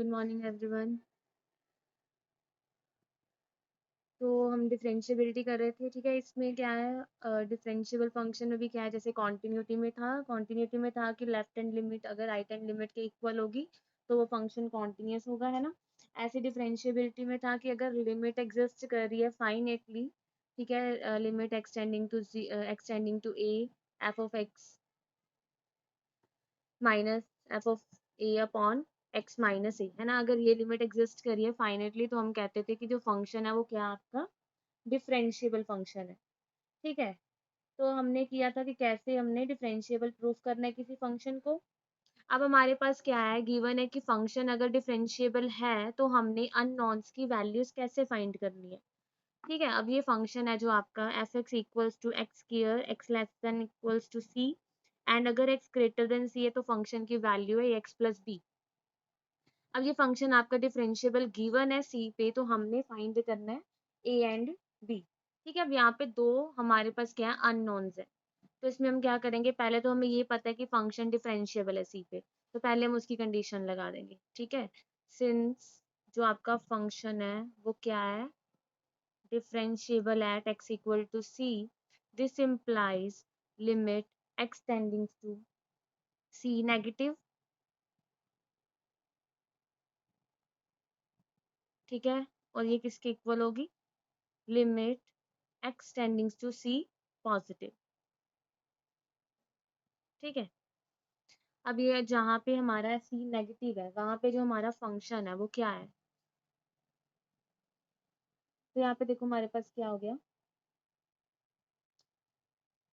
Good morning everyone. तो हम differentiability कर रहे थे, ठीक है। इसमें क्या है, डिफरेंशियबल फंक्शन में भी क्या है, जैसे कॉन्टिन्यूटी में था कि लेफ्ट हैंड लिमिट अगर राइट हैंड लिमिट के इक्वल होगी तो वो फंक्शन कॉन्टिन्यूस होगा, है ना। ऐसे डिफरेंशियबिलिटी में था कि अगर लिमिट एग्जिस्ट कर रही है फाइनेटली, ठीक है, limit extending to a f of x minus f of a upon x minus a, है ना। अगर ये लिमिट एग्जिस्ट करिए फाइनेटली तो हम कहते थे कि जो फंक्शन है वो क्या आपका डिफरेंशिएबल फंक्शन है, ठीक है। तो हमने किया था कि कैसे हमने डिफरेंशिएबल प्रूफ करना है किसी फंक्शन को। अब हमारे पास क्या है, गिवन है कि फंक्शन अगर डिफरेंशिएबल है तो हमने अननोन्स की वैल्यूज कैसे फाइंड करनी है, ठीक है। अब ये फंक्शन है जो आपका F X equals to X square X less than equals to C, and अगर एक्स ग्रेटर देन सी है तो फंक्शन की वैल्यू है एक्स प्लस बी। अब ये फंक्शन आपका डिफरेंशिएबल गिवन है सी पे, तो हमने फाइंड करना है ए एंड बी, ठीक है। अब यहाँ पे दो हमारे पास क्या है, अननोन्स है। तो इसमें हम क्या करेंगे, पहले तो हमें ये पता है कि फंक्शन डिफरेंशिएबल है सी पे, तो पहले हम उसकी कंडीशन लगा देंगे, ठीक है। सिंस जो आपका फंक्शन है वो क्या है, differentiable at x equal to c, this implies limit x tending to c negative, ठीक है। और ये किसके इक्वल होगी, limit x tending to c positive, ठीक है। अब ये जहाँ पे हमारा c नेगेटिव है वहां पे जो हमारा फंक्शन है वो क्या है, तो यहाँ पे देखो हमारे पास क्या हो गया,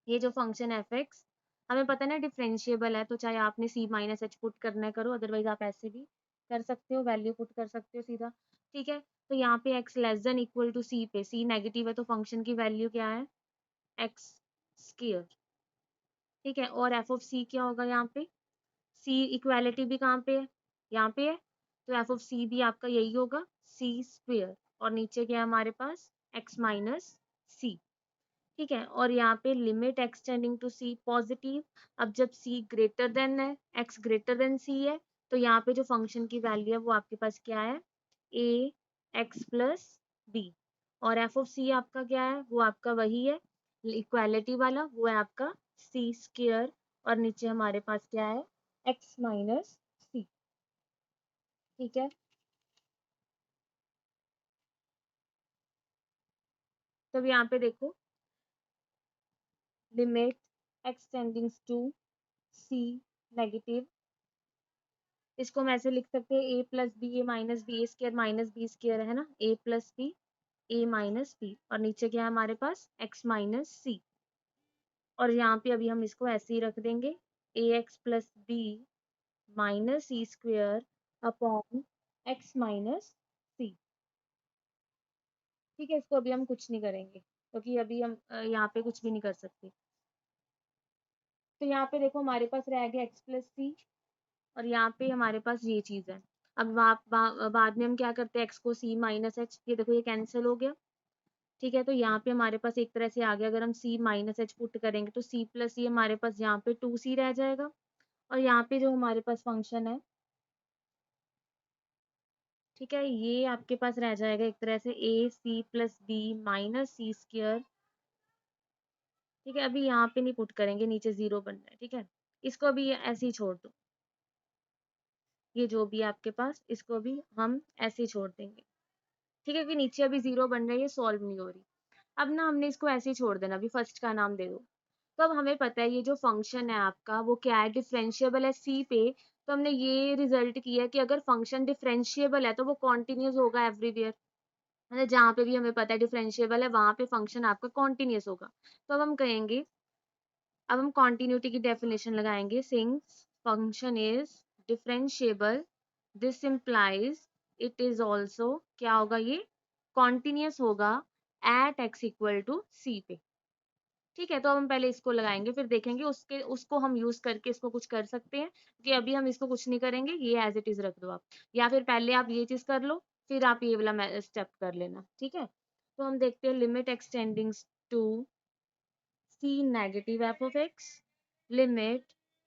ये जो फंक्शन एफ एक्स हमें पता है ना डिफरेंशिएबल है, तो चाहे आपने सी माइनस एच पुट करना है करो, अदरवाइज आप ऐसे भी कर सकते हो, वैल्यू पुट कर सकते हो सीधा, ठीक है। तो यहाँ पे x less than equal to c पे, सी नेगेटिव है तो फंक्शन की वैल्यू क्या है, एक्स स्क्वायर, ठीक है। और एफ ऑफ सी क्या होगा यहाँ पे, सी इक्वालिटी भी कहाँ पे है, यहाँ पे है, तो एफ ऑफ सी भी आपका यही होगा सी स्क्वायर, और नीचे क्या है हमारे पास एक्स माइनस सी, ठीक है। और यहाँ पे limit extending to C positive. अब जब सी ग्रेटर देन है, एक्स ग्रेटर देन सी है, तो यहाँ पे जो फंक्शन की वैल्यू है वो आपके पास क्या है, ए एक्स प्लस बी। और एफ ऑफ सी आपका क्या है, वो आपका वही है इक्वालिटी वाला, वो है आपका सी स्क्वायर, और नीचे हमारे पास क्या है, एक्स माइनस सी, ठीक है। तो अब यहाँ पे देखो, limit extending to C negative, इसको हम ऐसे लिख सकते हैं A plus B A minus B, A square minus B square, है ना, A plus B A minus B, और नीचे क्या है हमारे पास एक्स माइनस सी। और यहाँ पे अभी हम इसको ऐसे ही रख देंगे, ए X plus B minus C square upon x minus सी, ठीक है। इसको अभी हम कुछ नहीं करेंगे क्योंकि अभी हम यहाँ पे कुछ भी नहीं कर सकते। तो यहाँ पे देखो हमारे पास रह गया एक्स प्लस सी, और यहाँ पे हमारे पास ये चीज है। अब बाद में हम क्या करते हैं, एक्स को सी माइनस एच, ये देखो ये कैंसिल हो गया, ठीक है। तो यहाँ पे हमारे पास एक तरह से आ गया, अगर हम सी माइनस एच पुट करेंगे तो सी प्लस सी हमारे पास यहाँ पे टू सी रह जाएगा, और यहाँ पे जो हमारे पास फंक्शन है, ठीक है, ये आपके पास रह जाएगा एक तरह से ए सी प्लस बी माइनस सी स्क्र, ठीक है। अभी यहाँ पे नहीं पुट करेंगे, नीचे जीरो बन रहा है, ठीक है। इसको अभी ऐसे ही छोड़ दो, ये जो भी है आपके पास इसको भी हम ऐसे ही छोड़ देंगे, ठीक है, कि नीचे अभी जीरो बन रही है, सॉल्व नहीं हो रही। अब ना हमने इसको ऐसे ही छोड़ देना, अभी फर्स्ट का नाम दे दो। तो अब हमें पता है ये जो फंक्शन है आपका वो क्या है, डिफरेंशिएबल है सी पे, तो हमने ये रिजल्ट किया कि अगर फंक्शन डिफरेंशिएबल है तो वो कॉन्टिन्यूस होगा एवरीवेयर, मतलब जहाँ पे भी हमें पता है डिफरेंशिएबल है वहां पे फंक्शन आपका कॉन्टिन्यूस होगा। तो अब हम कहेंगे, अब हम कॉन्टिन्यूटी की डेफिनेशन लगाएंगे, since function is differentiable this implies it is also क्या होगा, ये कॉन्टिन्यूस होगा eight x equal to c पे, ठीक है। तो अब हम पहले इसको लगाएंगे, फिर देखेंगे उसके उसको हम यूज करके इसको कुछ कर सकते हैं, कि अभी हम इसको कुछ नहीं करेंगे, ये एज इट इज रख दो आप, या फिर पहले आप ये चीज कर लो फिर आप ये वाला स्टेप कर लेना, ठीक है। तो हम देखते हैं, limit extending to c negative f of x, limit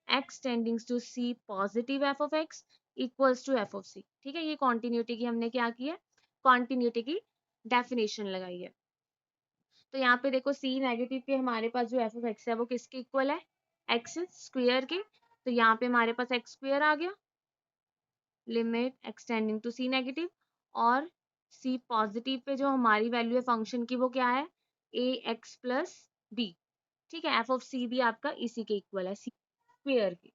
x tending to c positive f of x, equals to f of c. ठीक है, ये कॉन्टिन्यूटी की हमने क्या की है, कॉन्टिन्यूटी की डेफिनेशन लगाई है। तो यहाँ पे देखो सी नेगेटिव पे हमारे पास जो एफ ऑफ एक्स है वो किसके इक्वल है, एक्स स्क्वायर के। तो यहाँ पे हमारे पास एक्स स्क्वायर आ गया, limit extending to C negative. और सी पॉजिटिव पे जो हमारी वैल्यू है फंक्शन की वो क्या है, ए एक्स प्लस बी। ठीक है, एफ ऑफ सी भी आपका इसी के इक्वल है, सी स्क्वायर की।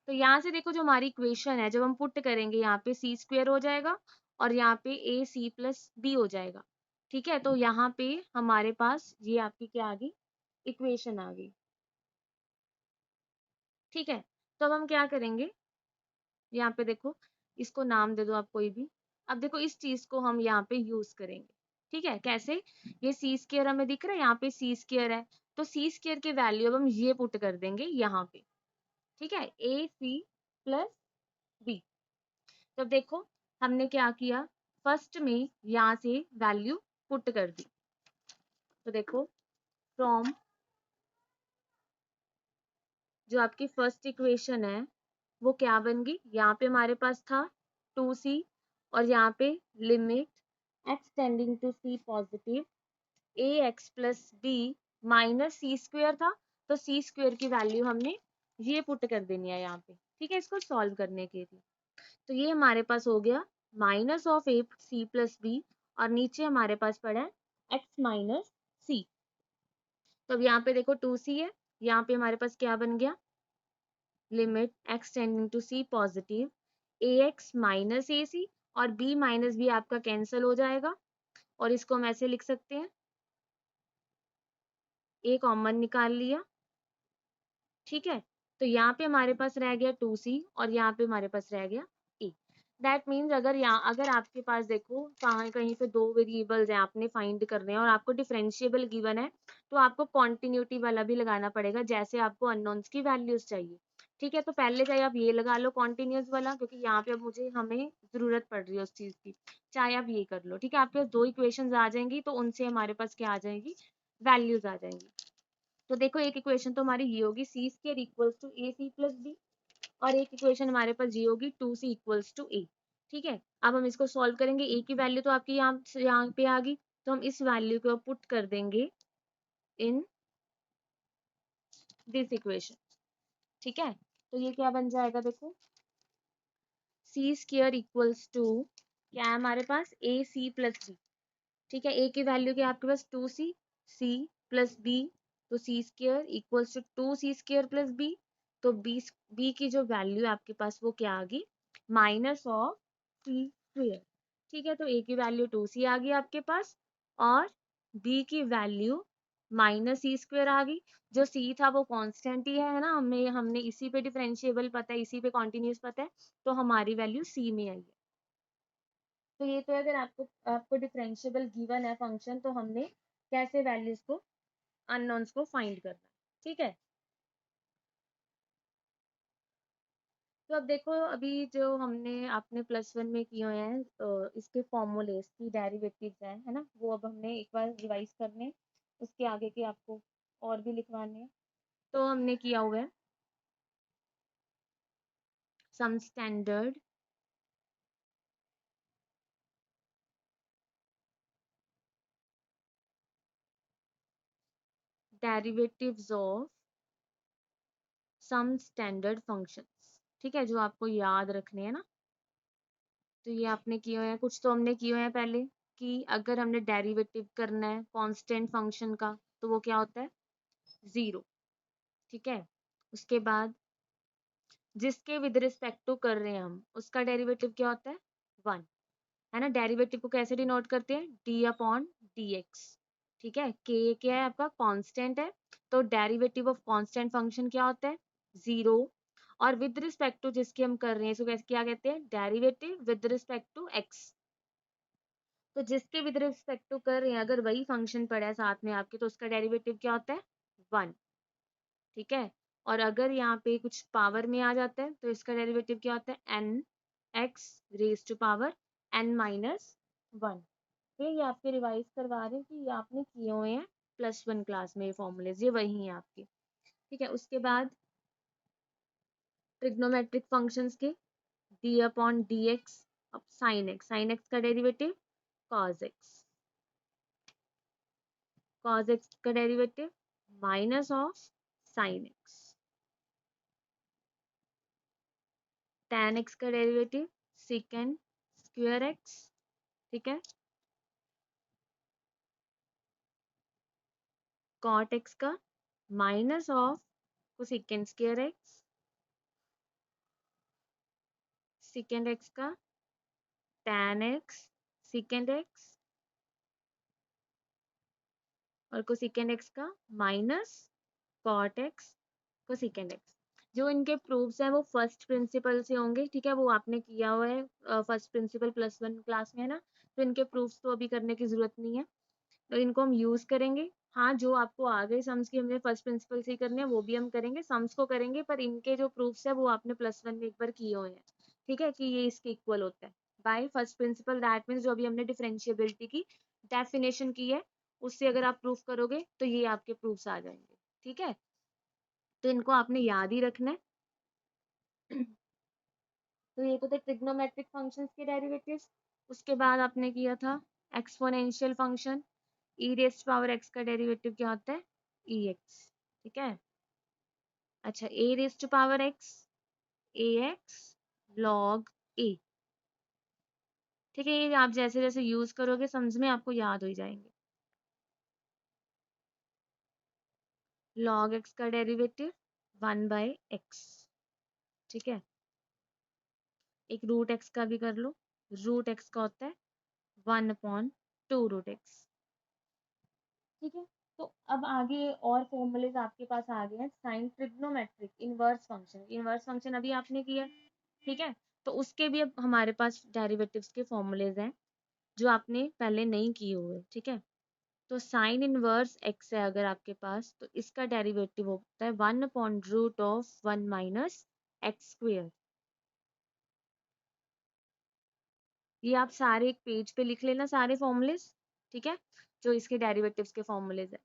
तो यहाँ से देखो जो हमारी इक्वेशन है जब हम पुट करेंगे यहाँ पे सी स्क्वायर हो जाएगा और यहाँ पे ए सी प्लस बी हो जाएगा। ठीक है, तो यहाँ पे हमारे पास ये आपकी क्या आ गई, इक्वेशन आ गई। ठीक है, तो अब हम क्या करेंगे, यहाँ पे देखो इसको नाम दे दो आप कोई भी। अब देखो इस चीज को हम यहाँ पे यूज करेंगे। ठीक है, कैसे, ये सी स्क्वायर हमें दिख रहा है, यहाँ पे सी स्क्वायर है, तो सी स्क्वायर की वैल्यू अब हम ये पुट कर देंगे यहाँ पे। ठीक है, ए सी प्लस बी। तो देखो हमने क्या किया, फर्स्ट में यहाँ से वैल्यू पुट कर दी। तो देखो फ्रॉम जो आपकी फर्स्ट इक्वेशन है वो क्या बन गई, यहाँ पे हमारे पास था 2c और यहाँ पे limit x tending to C positive A X plus B minus C square था। तो सी स्क्वेयर की वैल्यू हमने ये पुट कर देनी है यहाँ पे। ठीक है, इसको सॉल्व करने के लिए तो ये हमारे पास हो गया minus of A C plus B और नीचे हमारे पास पड़ा है एक्स माइनस सी। तो अब यहाँ पे देखो 2c है, यहाँ पे हमारे पास क्या बन गया, limit x tending to C positive A x minus a c और b माइनस बी आपका कैंसिल हो जाएगा और इसको हम ऐसे लिख सकते हैं, a कॉमन निकाल लिया। ठीक है, तो यहाँ पे हमारे पास रह गया 2c और यहाँ पे हमारे पास रह गया a। दैट मीन्स अगर आपके पास देखो कहीं कहीं पे दो वेरिएबल्स हैं आपने फाइंड करने हैं और आपको डिफरेंशिएबल गिवन है तो आपको कॉन्टिन्यूटी वाला भी लगाना पड़ेगा, जैसे आपको अननोन्स की वैल्यूज चाहिए। ठीक है, तो पहले चाहे आप ये लगा लो कॉन्टिन्यूस वाला, क्योंकि यहाँ पे अब हमें जरूरत पड़ रही है उस चीज की, चाहे आप ये कर लो। ठीक है, आपके पास दो इक्वेशंस आ जाएंगी तो उनसे हमारे पास क्या आ जाएगी, वैल्यूज आ जाएंगी। तो देखो एक इक्वेशन तो हमारी ये होगी c square equals to a C plus B और एक इक्वेशन हमारे पास ये होगी 2c इक्वल्स टू ए। ठीक है, अब हम इसको सॉल्व करेंगे, ए की वैल्यू तो आपकी यहाँ पे आ गई, तो हम इस वैल्यू को पुट कर देंगे इन दिस इक्वेशन। ठीक है, तो ये क्या बन जाएगा, देखो सी स्क्वायर इक्वल्स टू क्या है हमारे पास, ए सी प्लस बी। ठीक है, ए की वैल्यू क्या है आपके पास 2c, सी प्लस बी, तो c square equals to 2c square plus b. तो बी की जो वैल्यू है आपके पास वो क्या आ गई, माइनस ऑफ सी स्क्वायर। ठीक है, तो ए की वैल्यू 2c आ गई आपके पास और बी की वैल्यू माइनस सी स्क्वायर आ गई। जो सी था वो कांस्टेंट ही है ना, हमें हमने इसी पे डिफरेंशिएबल पता है, इसी पे कॉन्टिन्यूस पता है, तो हमारी वैल्यू सी में आई है। तो ये तो अगर आपको आपको डिफरेंशिएबल गिवन है फंक्शन तो हमने कैसे वैल्यूज को अननोन्स को फाइंड करना है। ठीक है, तो अब देखो अभी जो हमने आपने +1 में किए हुए हैं इसके फॉर्मूलेस की डेरिवेटिव्स हैं, है ना, वो अब हमने एक बार रिवाइज करने, उसके आगे के आपको और भी लिखवाने हैं। तो हमने किया हुआ है some standard derivatives of some standard functions. ठीक है, जो आपको याद रखने हैं ना, तो ये आपने किए हुए हैं, कुछ तो हमने किए हुए हैं पहले कि अगर हमने डेरिवेटिव करना है कांस्टेंट फंक्शन का तो वो क्या होता है, 0। ठीक है, उसके बाद जिसके विद रिस्पेक्ट टू कर रहे हैं हम उसका डेरिवेटिव क्या होता है, 1, है ना। डेरिवेटिव को कैसे डिनोट करते हैं, डी अपॉन डी एक्स। ठीक है, के क्या है आपका कांस्टेंट है, तो डेरिवेटिव ऑफ कांस्टेंट फंक्शन क्या होता है, 0। और विद रिस्पेक्ट टू जिसके हम कर रहे हैं इसको क्या कहते हैं, derivative with respect to X. तो जिसके विद रिस्पेक्ट टू कर रहे हैं अगर वही फंक्शन पड़ा है साथ में आपके तो उसका डेरिवेटिव क्या होता है, 1। ठीक है, और अगर यहाँ पे कुछ पावर में आ जाता है तो इसका डेरिवेटिव क्या होता है, n x raise to power n minus 1। फिर ये आपके रिवाइज करवा रहे हैं कि ये आपने किए हुए हैं +1 क्लास में, ये फॉर्मूलेज ये वही हैं आपके। ठीक है, उसके बाद ट्रिग्नोमेट्रिक फंक्शंस के डी अपॉन डी एक्स, अब साइन एक्स, साइन एक्स का derivative cos x, cos x का derivative minus of sine x, tan x का डेरिवेटिव सेकेंड स्क्वायर एक्स, ठीक है, कॉट एक्स का minus of cosecant square x, second x का tan x second x, और cosecant x का minus cot x cosecant x. जो इनके proofs हैं वो फर्स्ट प्रिंसिपल से होंगे, ठीक है, वो आपने किया हुआ है फर्स्ट प्रिंसिपल +1 क्लास में, है ना, तो इनके प्रूफ्स तो अभी करने की जरूरत नहीं है, तो इनको हम यूज करेंगे। हाँ, जो आपको आ गए सम्स की हमने फर्स्ट प्रिंसिपल से ही करने हैं वो भी हम करेंगे, सम्स को करेंगे, पर इनके जो प्रूफ्स है वो आपने +1 में एक बार किए हुए हैं, ठीक है, कि ये इसके इक्वल होता है by first principle, that means जो अभी हमने डिफरेंशिएबिलिटी की डेफिनेशन की है उससे अगर आप प्रूफ करोगे तो ये आपके प्रूफ्स आ जाएंगे, ठीक है, तो इनको आपने याद ही रखना है। तो ये तो थे ट्रिग्नोमेट्रिक फंक्शंस के डेरिवेटिव्स। उसके बाद आपने किया था एक्सपोनेंशियल फंक्शन, ई रेस्ट पावर एक्स का डेरिवेटिव क्या होता है, ई एक्स, ठीक है। अच्छा, ए रेस्ट पावर एक्स, ए एक्स लॉग ए, ठीक है, ये आप जैसे जैसे यूज करोगे समझ में आपको याद हो जाएंगे। लॉग एक्स का डेरिवेटिव 1/x, ठीक है, एक रूट एक्स का भी कर लो, रूट एक्स का होता है 1/2 √x, ठीक है। तो अब आगे और फॉर्मूलेज आपके पास आ गए हैं, sine trigonometric inverse function, inverse function अभी आपने किया, ठीक है, तो उसके भी अब हमारे पास डेरिवेटिव्स के फॉर्मूलेज हैं जो आपने पहले नहीं किए हुए, ठीक है। तो साइन इनवर्स एक्स है अगर आपके पास, तो इसका डेरिवेटिव होता है 1/√1 माइनस एक्स स्क्वेयर। ये आप सारे एक पेज पे लिख लेना सारे फॉर्मूलेज, ठीक है, जो इसके डेरिवेटिव्स के फॉर्मूलेज है।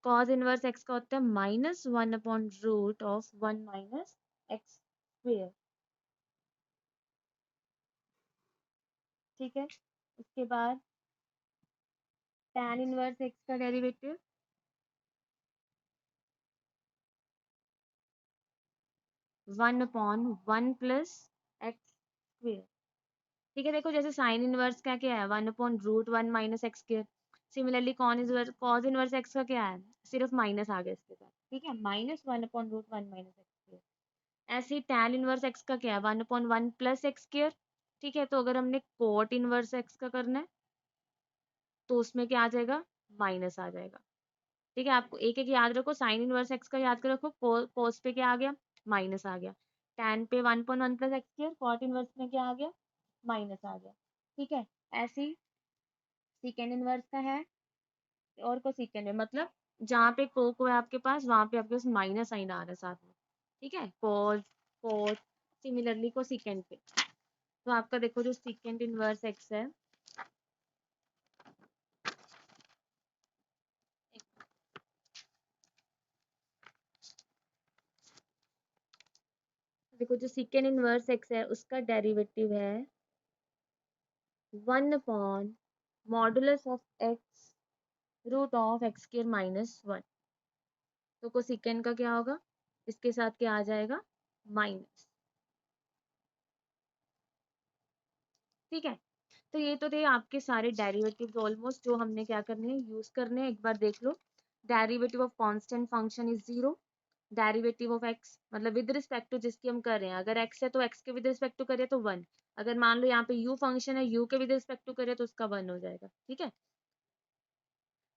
कॉज इनवर्स एक्स का होता है -1/√1 माइनस एक्स स्क्वेयर, ठीक है। उसके बाद tan इनवर्स एक्स का डेरिवेटिव 1/1 प्लस एक्स स्क्वेयर, ठीक है। देखो जैसे साइन इनवर्स का क्या है 1/√1 minus x square, similarly cause inverse x का क्या है, सिर्फ माइनस आ गया इसके साथ, ठीक है, -1/√1 माइनस एक्स स्क्वेयर। ऐसे ही tan इनवर्स एक्स का क्या है 1/1 प्लस एक्स स्क्वेयर, ठीक है, तो अगर हमने कोट इनवर्स एक्स का करना है तो उसमें क्या आ जाएगा, माइनस आ जाएगा, ठीक है। आपको एक एक याद रखो, साइन इनवर्स एक्स का याद रखो, कोस पे क्या आ गया, माइनस आ गया, tan पे 1/1 plus x square, cot inverse में क्या आ गया, माइनस आ गया, ठीक है। ऐसे ही सेकेंड इनवर्स का है और को सेकेंड है, मतलब जहाँ पे को है आपके पास वहां पे आपके पास माइनस साइन आ रहा है साथ में, ठीक है, कोस कोट, सिमिलरली को सेकेंड पे, तो आपका देखो जो सेकेंड इनवर्स एक्स है, देखो जो सेकेंड इनवर्स एक्स है उसका डेरिवेटिव है 1/मॉडुलस ऑफ एक्स √(x²-1), तो कोसेकेंड का क्या होगा, इसके साथ क्या आ जाएगा, माइनस, ठीक है। तो ये तो थे आपके सारे डेरिवेटिव्स ऑलमोस्ट जो हमने क्या करने हैं, यूज करने हैं, एक बार देख लो। Derivative of constant function is 0, derivative of x मतलब विद रिस्पेक्ट टू जिसकी हम कर रहे हैं, अगर एक्स है तो एक्स के विद रिस्पेक्ट टू करें तो 1, अगर मान लो यहाँ पे यू फंक्शन है यू के विद रिस्पेक्ट टू करें तो उसका 1 हो जाएगा, ठीक है।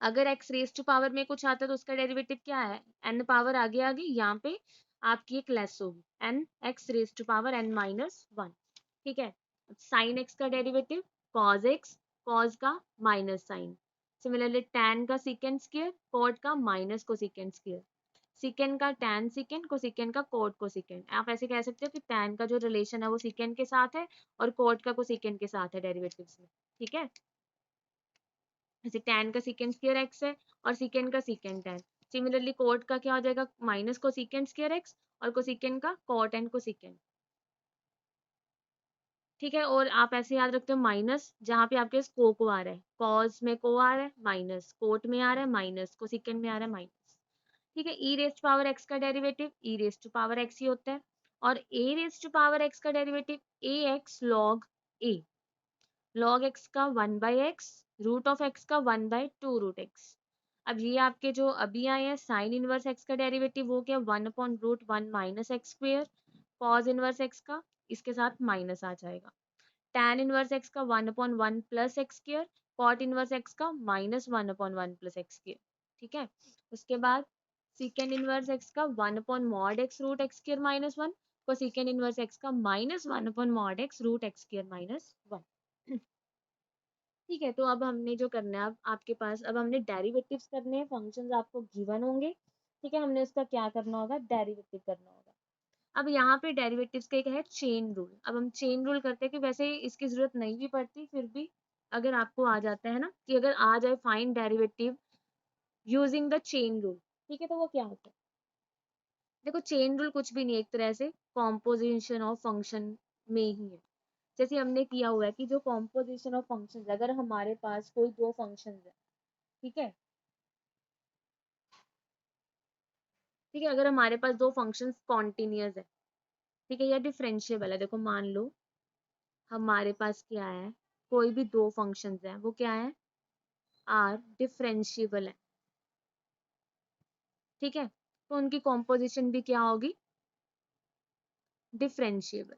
अगर एक्स रेज टू पावर में कुछ आता है तो उसका डेरिवेटिव क्या है, एन पावर आगे आगे यहाँ पे आपकी एक लेस होगी, n x raise to power n-1, ठीक है। साइन एक्स का डेरिवेटिव कॉज एक्स, कॉज का माइनस साइन, सिमिलरली टैन का सीकेंड स्क्वायर, कॉट का माइनस को सीकेंड स्क्वायर, सीकेंड का टैन सीकेंड, को सीकेंड का कोट को सीकेंड। आप ऐसे कह सकते हो कि टैन का जो रिलेशन है वो सीकेंड के साथ है और कोट का को सीकेंड के साथ है डेरिवेटिव्स में, ठीक है। जैसे tan का सीकेंड स्क्वायर एक्स है और सीकेंड का सीकेंड tan, सिमिलरली कोट का क्या हो जाएगा minus cosecant square x और को सीकेंड का कॉट एंड को सीकेंड, ठीक है। और आप ऐसे याद रखते हो माइनस, जहाँ पे आपके पास को आ रहा है, कॉज में को आ रहा है माइनस, कोट में आ रहा है माइनस, को सेकेंड में आ रहा है माइनस। ठीक है। ई रेस्ट पावर एक्स का derivative e raised to power x ही होता है, और a raised to power x का derivative a x log a, log x का 1/x, रूट ऑफ एक्स का 1/2 रूट एक्स। अब ये आपके जो अभी आए हैं साइन इनवर्स एक्स का डेरिवेटिव हो गया 1/√1 minus x square, cause inverse x का इसके साथ माइनस आ जाएगा, tan इनवर्स एक्स का 1/1 plus x square, cot inverse x का -1/1 प्लस एक्स स्क्वेयर। ठीक है। उसके बाद सीकेंड इनवर्स एक्स का 1/mod x root x square minus 1, cosecant inverse x का -1/mod x root x square minus 1। ठीक है। तो अब हमने जो करना है, अब आपके पास अब हमने डेरिवेटिव्स करने हैं, फंक्शंस आपको गिवन होंगे। ठीक है। हमने उसका क्या करना होगा, डेरिवेटिव करना होगा। अब यहाँ पे डेरिवेटिव्स का एक है चेन रूल। अब हम चेन रूल करते हैं कि वैसे इसकी जरूरत नहीं भी पड़ती, फिर भी अगर आपको आ जाता है ना कि अगर आ जाए find derivative using the chain rule, ठीक है, तो वो क्या होता है। देखो चेन रूल कुछ भी नहीं, एक तरह से कॉम्पोजिशन ऑफ फंक्शन में ही है। जैसे हमने किया हुआ है कि जो कॉम्पोजिशन ऑफ फंक्शन, अगर हमारे पास कोई दो फंक्शन है, ठीक है, ठीक है, अगर हमारे पास दो फंक्शंस कॉन्टिन्यूअस है, ठीक है, या डिफरेंशिएबल है। देखो मान लो हमारे पास क्या है, कोई भी दो फंक्शंस हैं, वो क्या है, आर डिफरेंशिएबल है। ठीक है। तो उनकी कॉम्पोजिशन भी क्या होगी, डिफरेंशिएबल।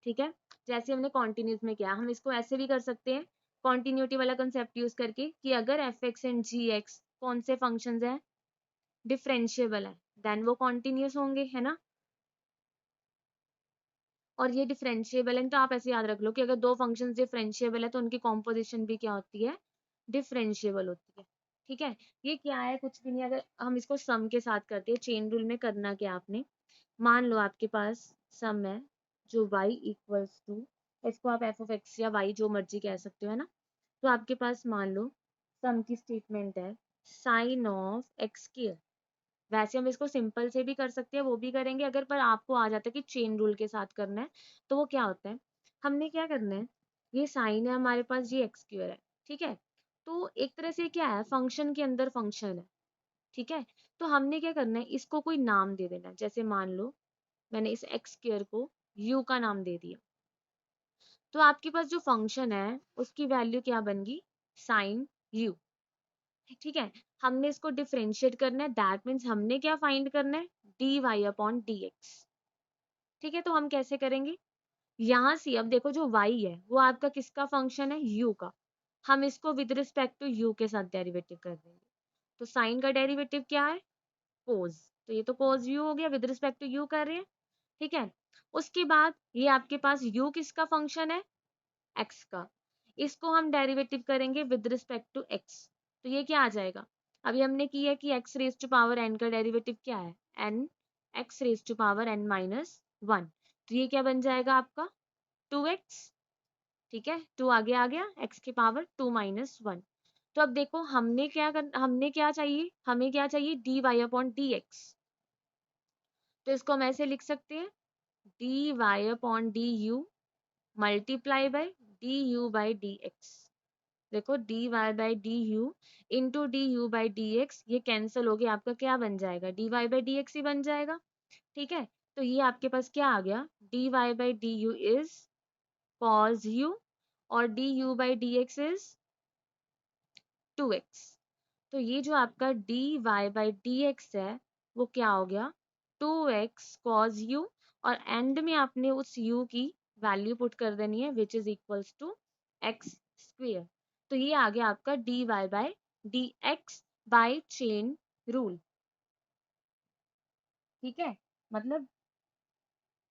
ठीक है। जैसे हमने कॉन्टिन्यूस में किया, हम इसको ऐसे भी कर सकते हैं कॉन्टिन्यूटी वाला कंसेप्ट यूज करके कि अगर f x and g x कौन से फंक्शंस हैं, डिफरेंशिएबल है, देन वो कॉन्टिन्यूस होंगे, है ना। और ये डिफरेंशिएबल है तो आप ऐसे याद रख लो कि अगर दो फंक्शंस डिफरेंशिएबल है तो उनकी कॉम्पोजिशन भी क्या होती है, डिफरेंशिएबल होती है। ठीक है। ये क्या है, कुछ भी नहीं, अगर हम इसको सम के साथ करते हैं, चेन रूल में करना क्या आपने, मान लो आपके पास सम है जो y इक्वल्स टू, इसको आप एफ ऑफ एक्स या y जो मर्जी कह सकते हो, है ना। तो आपके पास मान लो सम की स्टेटमेंट है साइन ऑफ एक्स स्क्वायर। वैसे हम इसको सिंपल से भी कर सकते हैं, वो भी करेंगे अगर, पर आपको आ जाता है कि चेन रूल के साथ करना है, तो वो क्या होता है, हमने क्या करना है, ये साइन है हमारे पास, ये एक्स स्क्वायर है, ठीक है। तो एक तरह से क्या है, फंक्शन के अंदर फंक्शन है, ठीक है। तो हमने क्या करना है, इसको कोई नाम दे देना है। जैसे मान लो मैंने इस एक्स स्क्वायर को यू का नाम दे दिया, तो आपके पास जो फंक्शन है उसकी वैल्यू क्या बन गई, साइन यू। ठीक है। हमने इसको डिफरेंशिएट करना है, दैट मीन्स हमने क्या फाइंड करना है, d y upon d x. ठीक है। तो हम कैसे करेंगे, यहाँ से अब देखो जो y है वो आपका किसका फंक्शन है, u का। हम इसको विद रिस्पेक्ट टू u के साथ डेरिवेटिव कर देंगे। तो साइन का डेरिवेटिव क्या है, कोस, तो ये तो कोस u हो गया, विद रिस्पेक्ट टू u कर रहे हैं। ठीक है। उसके बाद ये आपके पास u किसका फंक्शन है, x का। इसको हम डेरिवेटिव करेंगे विद रिस्पेक्ट टू x। तो ये क्या आ जाएगा, अभी हमने की है कि x raise to power n का डेरिवेटिव क्या है, n, x raise to power n minus 1। तो ये क्या बन जाएगा आपका 2x। ठीक है, 2 आगे आ गया, x की पावर 2 माइनस 1। तो अब देखो हमने क्या चाहिए, हमें क्या चाहिए, dy अपॉन dx। तो इसको हम ऐसे लिख सकते हैं dy upon du multiply by du by dx। देखो dy by du into du by dx, ये कैंसिल हो गया, आपका क्या बन जाएगा, dy बाई dx ही बन जाएगा। ठीक है। तो ये आपके पास क्या आ गया, dy by du is cos u, और du by dx is 2x। तो ये जो आपका dy बाई dx है वो क्या हो गया, 2x cos u, और एंड में आपने उस u की वैल्यू पुट कर देनी है which is equals to x square. तो ये आ गया आपका dy by dx by chain rule. ठीक है। मतलब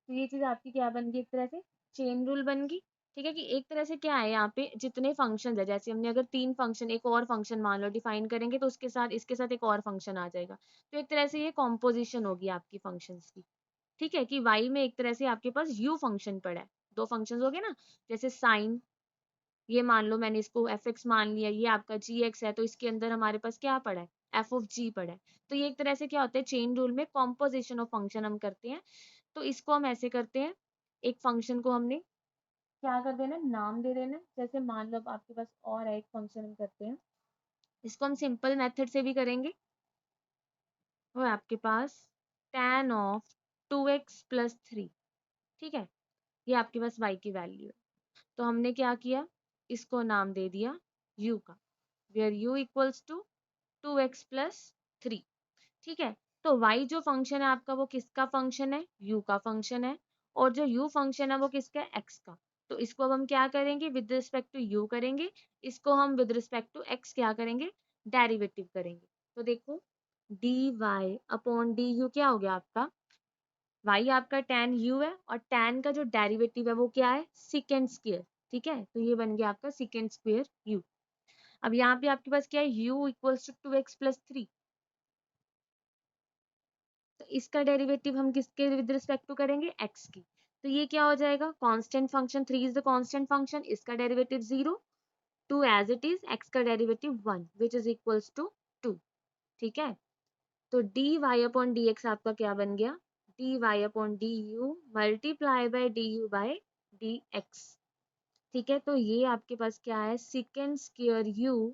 तो ये चीज आपकी क्या बन गई, एक तरह से चेन रूल बन गई। ठीक है, कि एक तरह से क्या है, यहाँ पे जितने फंक्शन है, जैसे हमने अगर तीन फंक्शन, एक और फंक्शन मान लो डिफाइन करेंगे तो उसके साथ इसके साथ एक और फंक्शन आ जाएगा। तो एक तरह से ये कॉम्पोजिशन होगी आपकी फंक्शंस की। ठीक है, कि y में एक तरह से आपके पास u फंक्शन पड़ा है, दो फंक्शंस हो गए ना। जैसे साइन, ये मान लो मैंने इसको एफ एक्स मान लिया, ये आपका जी एक्स है, तो इसके अंदर हमारे पास क्या पड़ा है, एफ ऑफ जी पढ़ा है। तो ये एक तरह से क्या होता है, चेन रूल में कॉम्पोजिशन ऑफ फंक्शन हम करते हैं। तो इसको हम ऐसे करते हैं, एक फंक्शन को हमने क्या कर देना, नाम दे देना। जैसे मान लो अब आपके पास और है एक फंक्शन हम करते हैं, इसको हम सिंपल मेथड से भी करेंगे। वो है आपके पास tan ऑफ 2x+3, ठीक है, ये आपके पास y की वैल्यू है। तो हमने क्या किया, इसको नाम दे दिया u का, where u equals to 2x+3, ठीक है। तो y जो फंक्शन है आपका वो किसका फंक्शन है, u का फंक्शन है, और जो u फंक्शन है वो किसका है, x का। तो इसको अब हम क्या करेंगे, विद रिस्पेक्ट टू u करेंगे, इसको हम विद रिस्पेक्ट टू x क्या करेंगे, डेरिवेटिव करेंगे। तो देखो dy अपॉन du क्या हो गया आपका, y आपका tan u है, और tan का जो डेरिवेटिव है वो क्या है, सेकेंड स्क्वायर, ठीक है। तो ये बन गया आपका सेकेंड स्क्वायर u। अब यहाँ पे आपके पास क्या है, u इक्वल्स टू 2x+3, तो इसका डेरिवेटिव हम किसके विद रिस्पेक्ट टू करेंगे, x की। तो ये क्या हो जाएगा, constant function, 3 is the constant function, इसका derivative 0, 2 as it is, x का derivative 1 which is equals to 2, ठीक है। तो dy अपॉन dx आपका क्या बन गया, dy upon du multiply by du by dx, ठीक है। तो ये आपके पास क्या है, second square u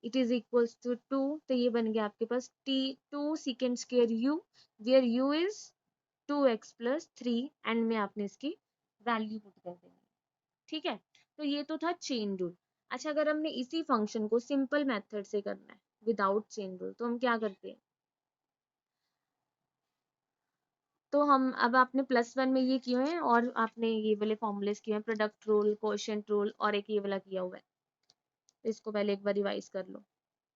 it is equals to 2, तो ये बन गया आपके पास t 2 second square u, where u is 2x+3, end में आपने इसकी वैल्यू पुट कर देनी है, ठीक है। तो ये तो था चेन रूल। अच्छा, अगर हमने इसी फंक्शन को सिंपल मेथड से करना है विदाउट चेन रूल, तो हम क्या करते हैं, तो हम अब आपने +1 में ये किए हैं, और आपने ये वाले फॉर्मूलेस किए हैं, प्रोडक्ट रूल, कोएफिशिएंट रूल, और एक ये वाला किया हुआ है। तो इसको पहले एक बार रिवाइज कर लो।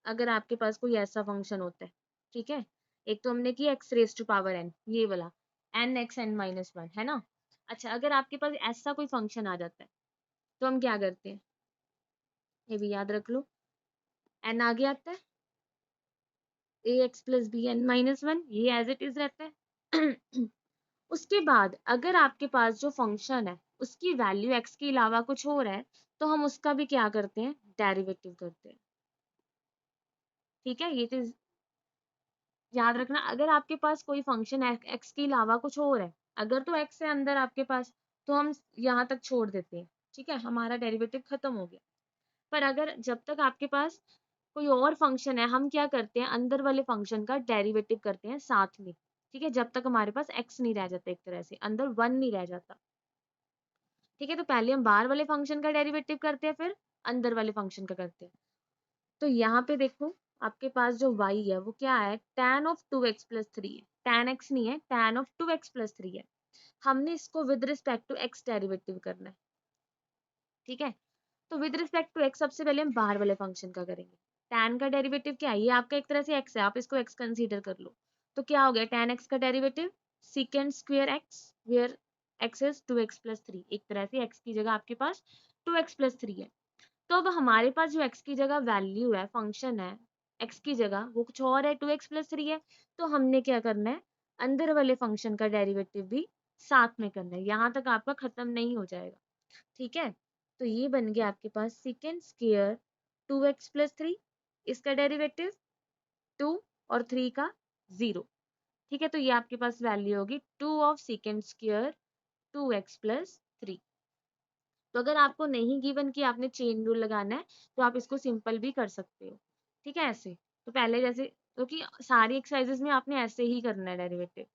अगर आपके पास कोई ऐसा फंक्शन होता है, ठीक है, एक तो हमने किया x raise to power n, ये वाला n(x(n-1) है ना। अच्छा, अगर आपके पास ऐसा कोई फंक्शन आ जाता है, तो हम क्या करते हैं, ये भी याद रख लो, n आगे आता है, ax + bn-1, ये एज इट इज रहता है। उसके बाद अगर आपके पास जो फंक्शन है उसकी वैल्यू x के अलावा कुछ और है, तो हम उसका भी क्या करते हैं, डेरिवेटिव करते हैं, ठीक है। ये चीज याद रखना, अगर आपके पास कोई फंक्शन x के अलावा कुछ और है, अगर तो x है अंदर आपके पास, तो हम यहाँ तक छोड़ देते हैं, ठीक है, हमारा डेरिवेटिव खत्म हो गया। पर अगर जब तक आपके पास कोई और फंक्शन है, हम क्या करते हैं, अंदर वाले फंक्शन का डेरिवेटिव करते हैं साथ में, ठीक है, जब तक हमारे पास x नहीं रह जाता, एक तरह से अंदर 1 नहीं रह जाता, ठीक है। तो पहले हम बाहर वाले फंक्शन का डेरिवेटिव करते हैं, फिर अंदर वाले फंक्शन का करते हैं। तो यहाँ पे देखो आपके पास जो y है वो क्या है, tan ऑफ 2x+3 है, tan x नहीं है, tan ऑफ 2x+3 है। हमने इसको with respect to x derivative करना है, ठीक है। तो विद रिस्पेक्ट टू x सबसे पहले हम बाहर वाले फंक्शन का करेंगे। tan का डेरिवेटिव क्या है, ये आपका एक तरह से x है, आप इसको x कंसीडर कर लो। तो क्या हो गया, tan x का derivative second square x, where x is 2x+3, एक तरह से x की जगह आपके पास 2x+3 है। तो अब हमारे पास जो x की जगह वैल्यू है, फंक्शन है, x की जगह वो कुछ और है, 2x+3 है। तो हमने क्या करना है, अंदर वाले फंक्शन का डेरिवेटिव भी साथ में करना है, यहाँ तक आपका खत्म नहीं हो जाएगा, ठीक है। तो ये बन गया आपके पास सेकेंड स्क्वायर 2x+3, इसका डेरिवेटिव 2 और 3 का 0, ठीक है। तो ये आपके पास वैल्यू होगी 2 ऑफ सेकेंड स्क्वायर 2x+3। तो अगर आपको नहीं गिवन कि आपने चेन रूल लगाना है, तो आप इसको सिंपल भी कर सकते हो, ठीक है, ऐसे। तो पहले जैसे, क्योंकि सारी एक्सरसाइजेस में आपने ऐसे ही करना है डेरिवेटिव,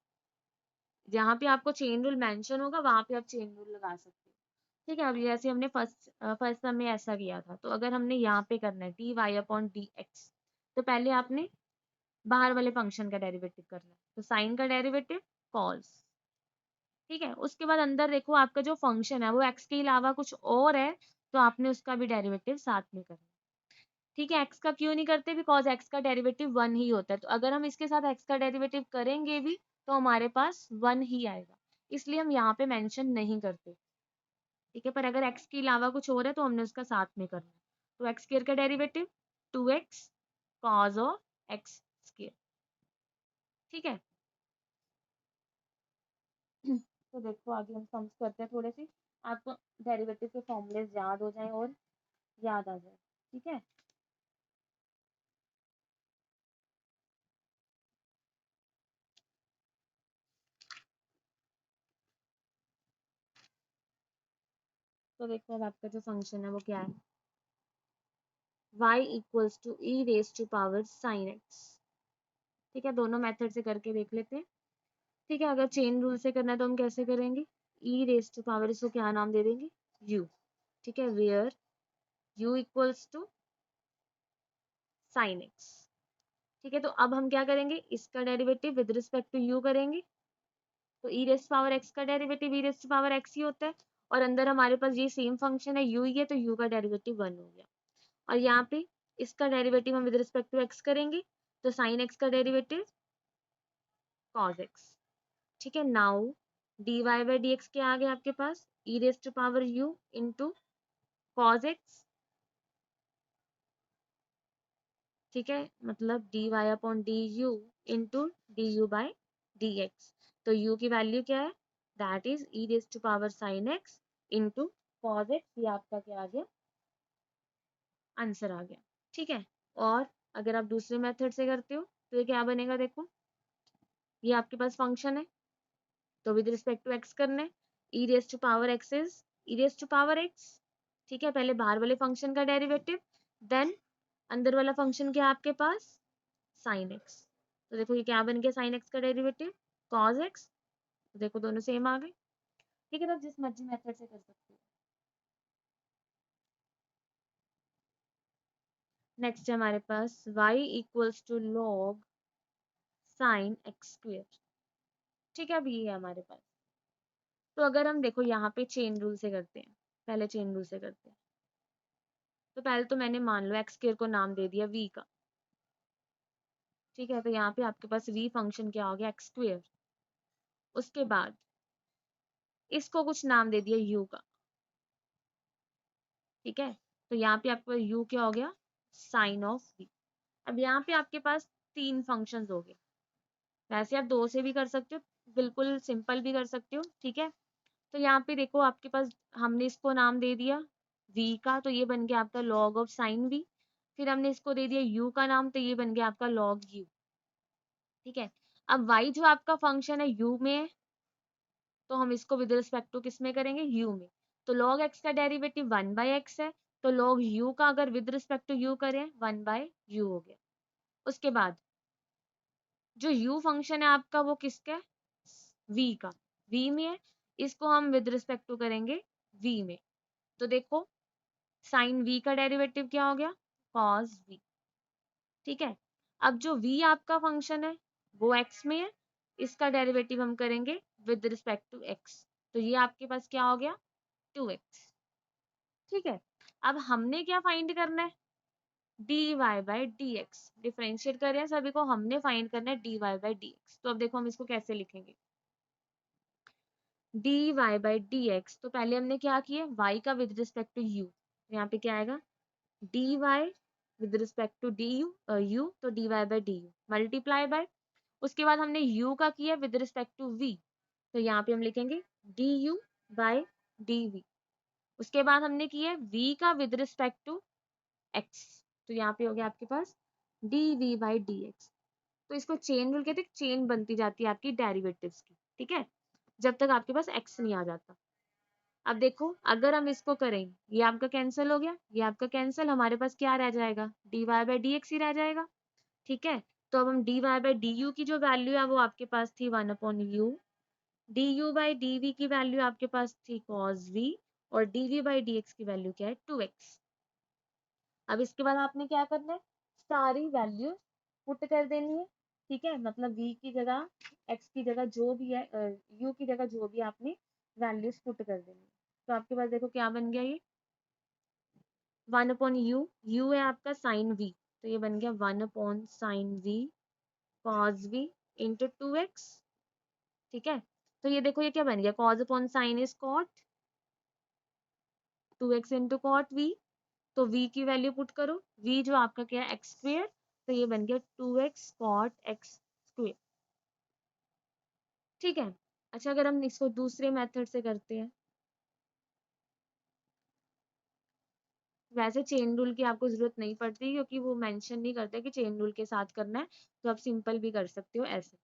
जहाँ पे आपको चेन रूल मेंशन होगा वहां पे आप चेन रूल लगा सकते हो, ठीक है। अब जैसे हमने फर्स्ट सम में ऐसा किया था, तो अगर हमने यहाँ पे करना है dy अपॉन dx, तो पहले आपने बाहर वाले फंक्शन का डेरिवेटिव करना है, तो साइन का डेरिवेटिव कॉस, ठीक है। उसके बाद अंदर देखो आपका जो फंक्शन है वो x के अलावा कुछ और है, तो आपने उसका भी डेरिवेटिव साथ में करना है, ठीक है। x का क्यों नहीं करते, बिकॉज x का डेरिवेटिव 1 ही होता है, तो अगर हम इसके साथ x का डेरिवेटिव करेंगे भी तो हमारे पास 1 ही आएगा, इसलिए हम यहाँ पे मेंशन नहीं करते, ठीक है। पर अगर x के अलावा कुछ और है तो हमने उसका साथ में करना है। तो x स्क्वायर का derivative 2x cos of x square, ठीक है। तो देखो आगे हम सम्स करते हैं थोड़े से, आपको डेरिवेटिव के फॉर्मूलेस याद हो जाए और याद आ जाए, ठीक है। तो देखो अब आपका जो फंक्शन है वो क्या है, y equals to e raise to power sine x. ठीक है, दोनों मेथड से करके देख लेते हैं। ठीक है, अगर चेन रूल से करना है तो हम कैसे करेंगे, ई रेस टू पावर, इसको क्या नाम दे देंगे, u। ठीक है, where u equals to sine x. ठीक है, तो अब हम क्या करेंगे, इसका derivative with respect to u करेंगे। तो ई रेस पावर एक्स का derivative e raise power x ही होता है, और अंदर हमारे पास ये सेम फंक्शन है u ही है, तो u का डेरिवेटिव 1 हो गया। और यहाँ पे इसका डेरिवेटिव हम विद रिस्पेक्ट टू x करेंगे, तो साइन x का डेरिवेटिव cos x। ठीक है, now dy by d x क्या आ गया आपके पास, e raise to power u into cos x. ठीक है, मतलब dy upon d u into d u by d x. तो u की वैल्यू क्या है, that is e raise to power sine x into cos x. ये आपका क्या आ गया, आंसर आ गया। ठीक है, और अगर आप दूसरे मेथड से करते हो तो ये क्या बनेगा, देखो ये आपके पास फंक्शन है, तो विद रिस्पेक्ट टू एक्स करना है, e raise to power x is e raise to power x. ठीक है, पहले बाहर वाले फंक्शन का डेरिवेटिव, देन अंदर वाला फंक्शन क्या है आपके पास, साइन एक्स। तो देखो ये क्या बन गया, साइन एक्स का डेरिवेटिव कॉज एक्स। तो देखो दोनों सेम आ गए। ठीक है, तो जिस मर्जी मेथड से कर सकते हो। नेक्स्ट है हमारे पास y equals to log sine x square. ठीक है, अब ये है हमारे पास। तो अगर हम देखो यहाँ पे चेन रूल से करते हैं, पहले चेन रूल से करते हैं। तो पहले तो मैंने मान लो एक्स स्क्वेयर को नाम दे दिया v का। ठीक है, तो यहाँ पे आपके पास v फंक्शन क्या हो गया, एक्स स्क्वेयर। उसके बाद इसको कुछ नाम दे दिया u का। ठीक है, तो यहाँ पे आपके पास u क्या हो गया, साइन ऑफ v। अब यहाँ पे आपके पास तीन फंक्शंस हो गए। वैसे आप दो से भी कर सकते हो, बिल्कुल सिंपल भी कर सकते हो। ठीक है, तो यहाँ पे देखो आपके पास हमने इसको नाम दे दिया v का, तो ये बन गया आपका log ऑफ साइन v। फिर हमने इसको दे दिया u का नाम, तो ये बन गया आपका log u। ठीक है, अब y जो आपका फंक्शन है u में है, तो हम इसको विद रिस्पेक्ट टू किस में करेंगे, u में। तो log x का डेरिवेटिव 1 बाई एक्स है, तो log u का अगर विद रिस्पेक्ट टू u करें 1 बाई u हो गया। उसके बाद जो u फंक्शन है आपका वो किसका है, v का, v में है, इसको हम विद रिस्पेक्ट टू करेंगे v में। तो देखो साइन v का डेरिवेटिव क्या हो गया, cos v। ठीक है, अब जो v आपका फंक्शन है वो x में है, इसका डेरिवेटिव हम करेंगे विद रिस्पेक्ट टू x। तो ये आपके पास क्या हो गया, 2x। ठीक है, अब हमने क्या फाइंड करना है, dy by d x. Differentiate कर रहे हैं सभी को, हमने फाइंड करना है dy बाई डी एक्स। तो अब देखो हम इसको कैसे लिखेंगे, dy बाई डी एक्स। तो पहले हमने क्या किया, y का विद रिस्पेक्ट टू u, यहाँ पे क्या आएगा dy with respect to u, तो dy by d u multiply by, उसके बाद हमने u का किया विद रिस्पेक्ट टू v, तो यहाँ पे हम लिखेंगे du बाई dv। उसके बाद हमने किया v का विद रिस्पेक्ट टू x, तो यहाँ पे हो गया आपके पास dv बाई dx। तो इसको चेन रूल कहते हैं, चेन बनती जाती है आपकी डेरिवेटिव्स की। ठीक है, जब तक आपके पास x नहीं आ जाता। अब देखो अगर हम इसको करें, ये आपका कैंसिल हो गया, ये आपका कैंसिल, हमारे पास क्या रह जाएगा, dy बाई डी एक्स ही रह जाएगा। ठीक है, तो अब हम dy बाई डी यू की जो वैल्यू है वो आपके पास थी 1 upon u, d u by d v की वैल्यू आपके पास थी cos v, और dv बाई डी एक्स की वैल्यू क्या है, 2x। अब इसके बाद आपने क्या करना है, सारी वैल्यू पुट कर देनी है। ठीक है, मतलब v की जगह, x की जगह जो भी है, u की जगह जो भी आपने वैल्यूज पुट कर देनी है। तो आपके पास देखो क्या बन गया, ये 1 अपॉन u है आपका साइन v, तो ये बन गया 1 upon sine v cos v into 2x। ठीक है, तो ये देखो ये क्या बन गया, cos upon sine is cot, 2x into cot v। तो v की वैल्यू पुट करो, v जो आपका क्या है एक्स स्क्वेयर, तो ये बन गया 2x कॉट एक्स स्क्वेयर। ठीक है, अच्छा अगर हम इसको दूसरे मेथड से करते हैं, वैसे चेन रूल की आपको जरूरत नहीं पड़ती क्योंकि वो मेंशन नहीं करते कि चेन रूल के साथ करना है, तो आप सिंपल भी कर सकते हो ऐसे।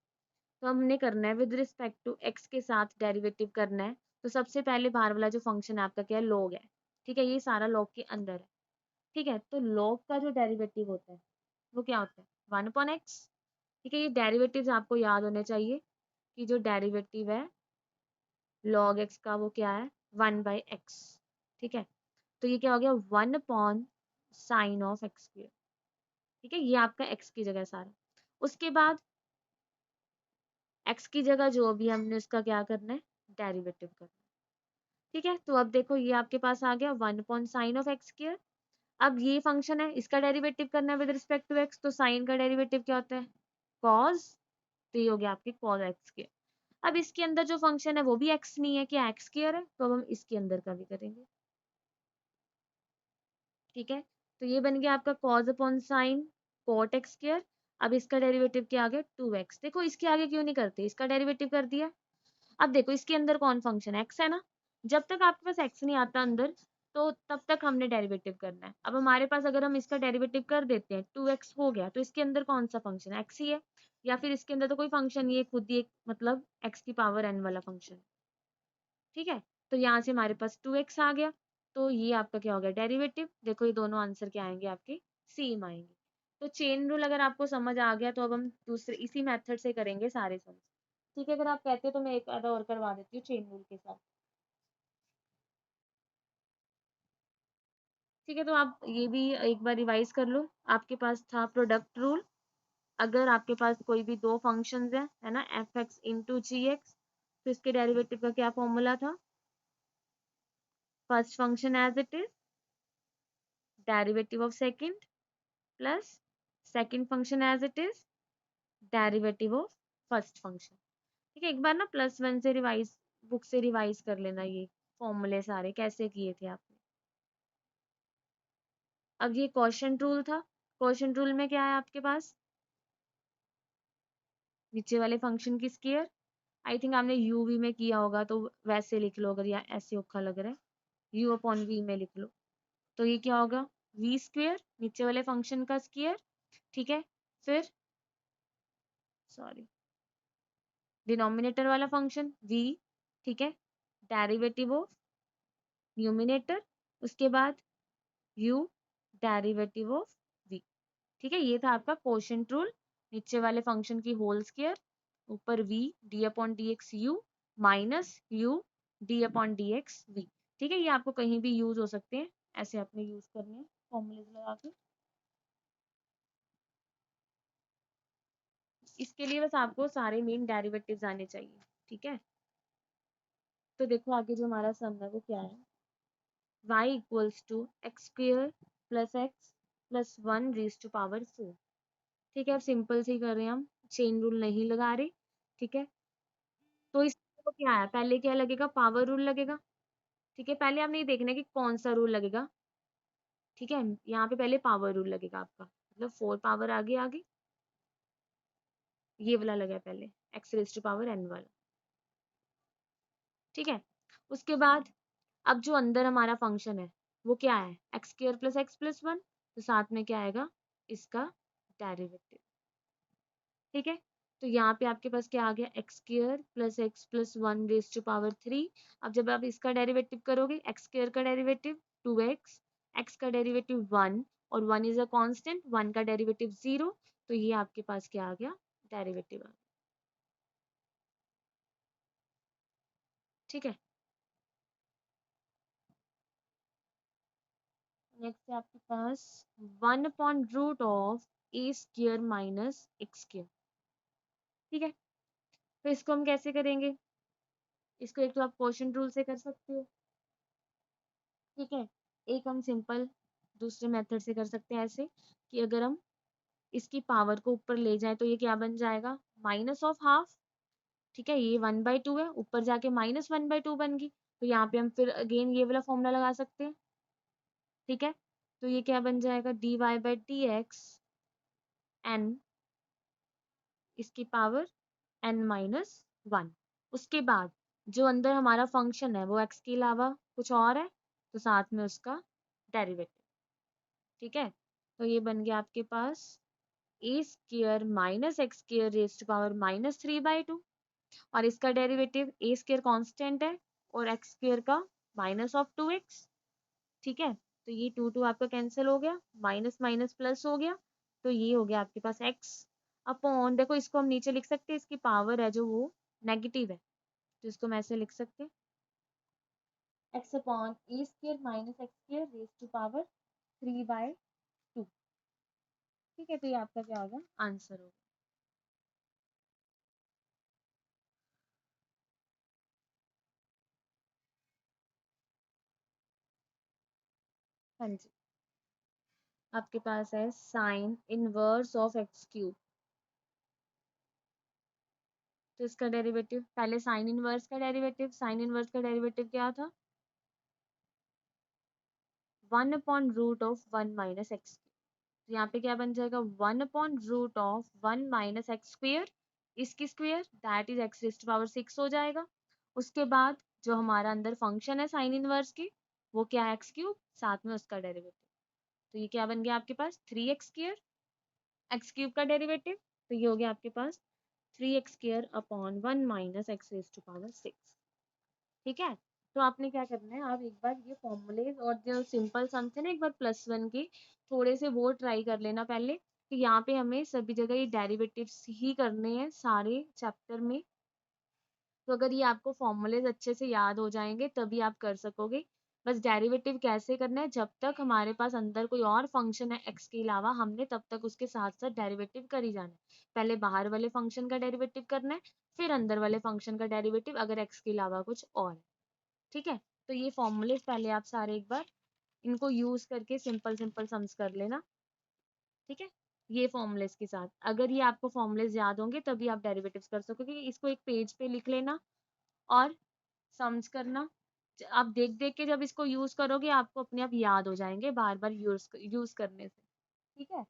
तो हमने करना है विद रिस्पेक्ट टू एक्स के साथ डेरिवेटिव करना है, तो सबसे पहले बाहर वाला जो फंक्शन है आपका क्या है, लॉग है। ठीक है, ये सारा लॉग के अंदर है। ठीक है, तो लॉग का जो डेरिवेटिव होता है वो क्या होता है, 1/x। ठीक है, ये डेरिवेटिव्स आपको याद होने चाहिए कि जो डेरिवेटिव है log x का वो क्या है, 1/x। ठीक है, तो ये क्या हो गया, 1/sin of x²। ठीक है, ये आपका x की जगह सारा। उसके बाद x की जगह जो भी हमने उसका क्या करना है, डेरिवेटिव करना है। ठीक है, तो अब देखो ये आपके पास आ गया 1/sin of x²। अब ये फंक्शन है, इसका डेरिवेटिव करना है विद रिस्पेक्ट टू x, तो साइन का डेरिवेटिव क्या होता है, cos। तो ये हो गया आपके cos x²। अब इसके अंदर जो फंक्शन है वो भी x नहीं है, क्या x² है, तो अब हम इसके अंदर का भी करेंगे। ठीक है, तो ये बन गया आपका cos upon sign cot x²। अब इसका डेरिवेटिव क्या आ गया, 2x। देखो इसके आगे क्यों नहीं करते, इसका डेरिवेटिव कर दिया। अब देखो इसके अंदर कौन फंक्शन x है ना, जब तक आपके पास x नहीं आता अंदर तो तब तक हमने डेरिवेटिव करना है। अब हमारे पास अगर हम इसका डेरिवेटिव कर देते हैं 2x हो गया, तो इसके अंदर कौन सा फंक्शन है, x ही है। या फिर इसके अंदर तो कोई फंक्शन नहीं है, खुद ही एक मतलब x की पावर n वाला फंक्शन। ठीक है, तो यहाँ से हमारे पास 2x आ गया। तो ये आपका क्या हो गया, डेरिवेटिव। देखो ये दोनों आंसर क्या आएंगे आपके, सेम आएंगे। तो चेन रूल अगर आपको समझ आ गया तो अब हम दूसरे इसी मेथड से करेंगे सारे सम। ठीक है, अगर आप कहते हो तो मैं एक आधा और करवा देती हूँ चेन रूल के साथ। ठीक है, तो आप ये भी एक बार रिवाइज कर लो। आपके पास था प्रोडक्ट रूल। अगर आपके पास कोई भी दो फंक्शंस है ना, f x into g x, तो इसके डेरिवेटिव का क्या फॉर्मूला था, first function as it is, derivative of second plus second function as it is, derivative of first function. ठीक है, एक बार ना +1 से रिवाइज, बुक से रिवाइज कर लेना ये फॉर्मूले सारे कैसे किए थे आपने। अब ये क्वोशंट रूल था। क्वोशंट रूल में क्या है आपके पास, नीचे वाले फंक्शन की स्क्वायर। आई थिंक आपने यू वी में किया होगा तो वैसे लिख लो, अगर या ऐसे औखा लग रहा है यू अपॉन वी में लिख लो। तो ये क्या होगा, v², नीचे वाले फंक्शन का स्क्वायर। ठीक है, फिर सॉरी डिनोमिनेटर वाला फंक्शन v। ठीक है, डेरिवेटिव ऑफ न्यूमिनेटर, उसके बाद u डेरिवेटिव ऑफ v। ठीक है, ये था आपका क्वोशंट रूल। नीचे वाले फंक्शन की होल स्क्वायर, ऊपर v d upon d x you minus u d upon d x v। ठीक है, ये आपको कहीं भी यूज हो सकते हैं, ऐसे आपने यूज करने हैं फॉर्मूले लगा के। इसके लिए बस आपको सारे मेन डेरिवेटिव्स आने चाहिए। ठीक है, तो देखो आगे जो हमारा सम है वो क्या है, y equals to x² plus x plus 1 raise to power 4। ठीक है, अब सिंपल से ही कर रहे हैं हम, चेन रूल नहीं लगा रहे। ठीक है, तो इसको क्या है, पहले क्या लगेगा, पावर रूल लगेगा। ठीक है, पहले आपने ये देखना है कि कौन सा रूल लगेगा। ठीक है, यहाँ पे पहले पावर रूल लगेगा आपका, मतलब 4 पावर आगे आगे, ये वाला लगा है पहले, x raise to power n वाला। ठीक है, उसके बाद अब जो अंदर हमारा फंक्शन है वो क्या है, x² प्लस x प्लस 1, तो साथ में क्या आएगा, इसका डेरिवेटिव। ठीक है, तो यहाँ पे आपके पास क्या आ गया, x² plus x plus 1 raise to power 3। अब जब आप इसका डेरिवेटिव करोगे, x² का डेरिवेटिव 2x, x का डेरिवेटिव 1 और 1 इज अ कांस्टेंट, 1 का डेरिवेटिव 0, तो ये आपके पास क्या आ गया, डेरिवेटिव आ गया। ठीक है, नेक्स्ट है आपके पास 1 upon root of a² minus x²। ठीक है, तो इसको हम कैसे करेंगे, इसको एक तो आप क्वोशंट रूल से कर सकते हो। ठीक है, एक हम सिंपल दूसरे मेथड से कर सकते हैं, ऐसे कि अगर हम इसकी पावर को ऊपर ले जाए तो ये क्या बन जाएगा, -12। ठीक है, ये 1/2 है, ऊपर जाके -1/2 बन गई, तो यहाँ पे हम फिर अगेन ये वाला फॉर्मूला लगा सकते हैं। ठीक है, तो ये क्या बन जाएगा, dy/dx n, इसकी पावर n-1। उसके बाद जो अंदर हमारा फंक्शन है वो x के अलावा कुछ और है, तो साथ में उसका डेरिवेटिव। ठीक है, तो ये बन गया आपके पास a² minus x² raise to power -3/2, और इसका डेरिवेटिव a² कांस्टेंट है और एक्स स्क्वायर का माइनस ऑफ 2x। ठीक है, तो ये 2 आपका कैंसिल हो गया, माइनस माइनस प्लस हो गया, तो ये हो गया आपके पास x अपॉन, देखो इसको हम नीचे लिख सकते हैं, इसकी पावर है जो वो नेगेटिव है, तो इसको हम ऐसे लिख सकते हैं x upon a square minus x square raise to power 3/2। ठीक है, तो ये आपका क्या होगा, आंसर होगा। हाँ जी, आपके पास है sine inverse of x cube. तो इसका डेरिवेटिव, पहले साइन इनवर्स का डेरिवेटिव, साइन इनवर्स का डेरिवेटिव क्या था, 1/√(1 - x)। तो यहाँ पे क्या बन जाएगा, 1/√(1 - x)² इसकी square that is x raise to power 6 हो जाएगा। उसके बाद जो हमारा अंदर फंक्शन है साइन इनवर्स की, वो क्या है, x³ साथ में उसका डेरिवेटिव। तो ये क्या बन गया आपके पास, 3x², x³ का डेरिवेटिव, तो ये हो गया आपके पास 3x² upon 1 - x raise to power 6। ठीक है, तो आपने क्या करना है, आप एक बार ये फॉर्मूलेज और जो सिंपल सम्स है ना, एक बार +1 के थोड़े से वो ट्राई कर लेना पहले, कि यहाँ पे हमें सभी जगह ये डेरिवेटिव्स ही करने हैं सारे चैप्टर में। तो अगर ये आपको फॉर्मूलेज अच्छे से याद हो जाएंगे तभी आप कर सकोगे। बस डेरिवेटिव कैसे करना है, जब तक हमारे पास अंदर कोई और फंक्शन है एक्स के अलावा, हमने तब तक उसके साथ साथ डेरिवेटिव कर ही जाना है। पहले बाहर वाले फंक्शन का डेरिवेटिव करना है, फिर अंदर वाले फंक्शन का डेरिवेटिव अगर एक्स के अलावा कुछ और है। ठीक है, तो ये फॉर्मूलेज पहले आप सारे एक बार इनको यूज करके सिंपल सिंपल सम्स कर लेना। ठीक है, ये फॉर्मूलेज के साथ, अगर ये आपको फॉर्मूलेज याद होंगे तभी आप डेरिवेटिव्स कर सकोगे। इसको एक पेज पे लिख लेना और सम्स करना। आप देख देख के जब इसको यूज करोगे आपको अपने आप याद हो जाएंगे बार बार यूज यूज करने से। ठीक है,